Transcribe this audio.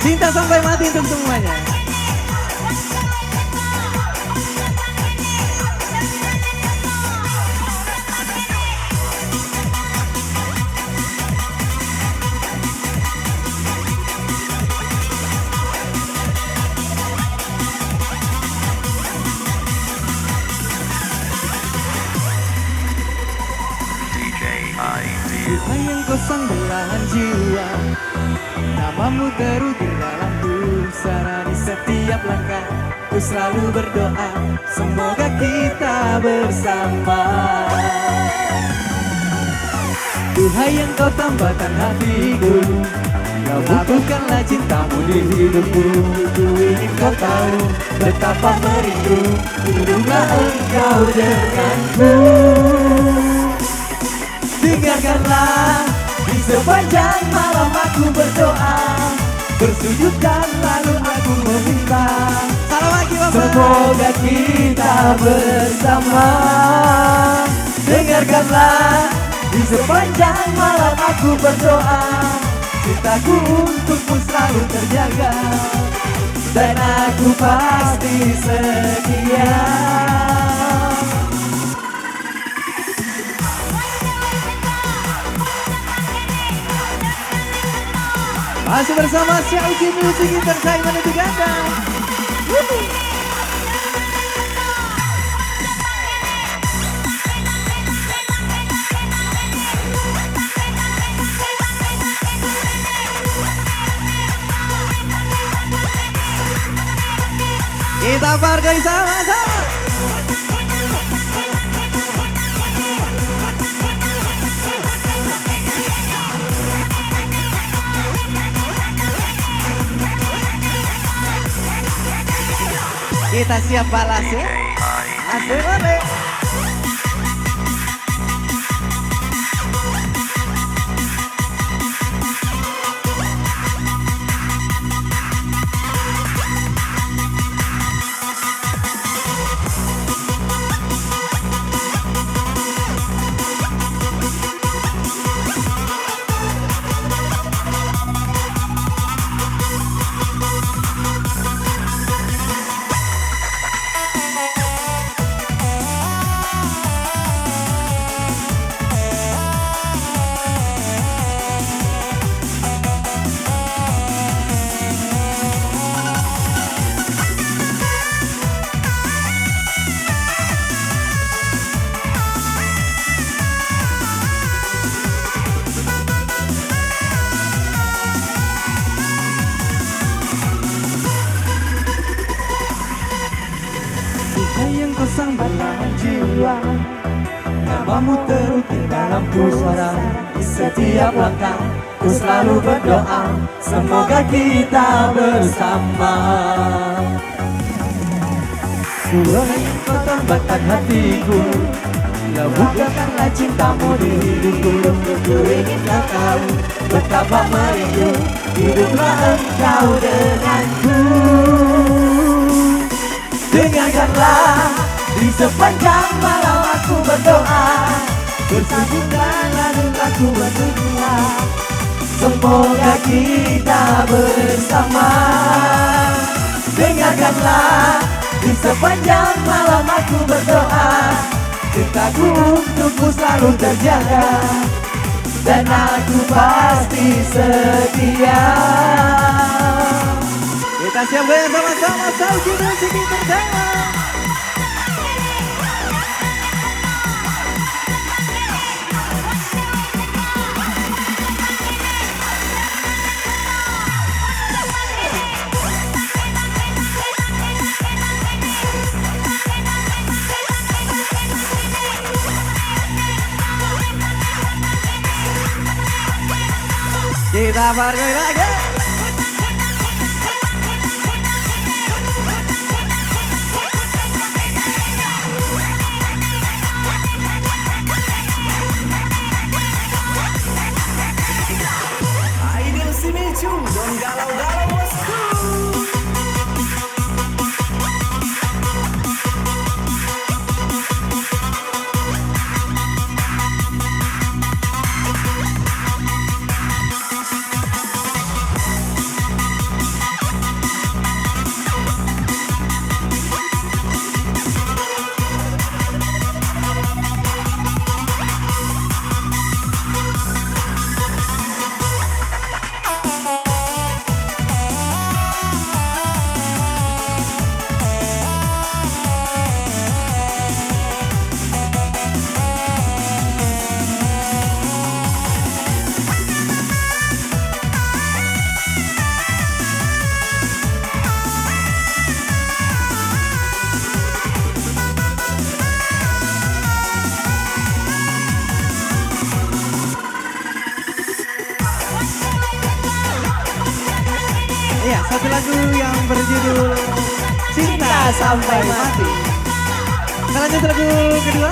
Cinta sampai mati untuk semuanya. Tuhan yang kau sang belahan jiwa, namamu terukir dalam pusara. Di setiap langkah ku selalu berdoa, semoga kita bersama. Tuhan yang kau tambahkan hatiku, kau bukukanlah cintamu di hidupku. Ku ingin kau tahu betapa merindu, hiduplah engkau denganku. Dengarkanlah, di sepanjang malam aku berdoa, bersujud dan lalu aku meminta, salam lagi Bapak, semoga kita bersama. Dengarkanlah, di sepanjang malam aku berdoa, cintaku untukmu selalu terjaga, dan aku pasti setia. Masih bersama Syauki Music Entertainment di Uganda. Kita hargai sama-sama. Kita siap balas ya. Asik boleh. Yang kau sang belahan jiwa, namamu terukir dalam pusara. Di setiap langkah ku selalu berdoa, semoga kita bersama. Tuhan yang kau tambahkan hatiku, bukakanlah cintamu di hidupku. Ku ingin kau tahu betapa merindu, hiduplah engkau denganku. Dengarkanlah, di sepanjang malam aku berdoa, bersujud dan lalu aku berdoa, semoga kita bersama. Dengarkanlah, di sepanjang malam aku berdoa, cintaku untukmu selalu terjaga, dan aku pasti setia. Kita siap goyang sama-sama, Syauki Music Entertainment. Kita hargai lagi. Don't galau-galau bosku. Satu lagu yang berjudul Cinta Sampai Mati. Kita lanjut lagu kedua.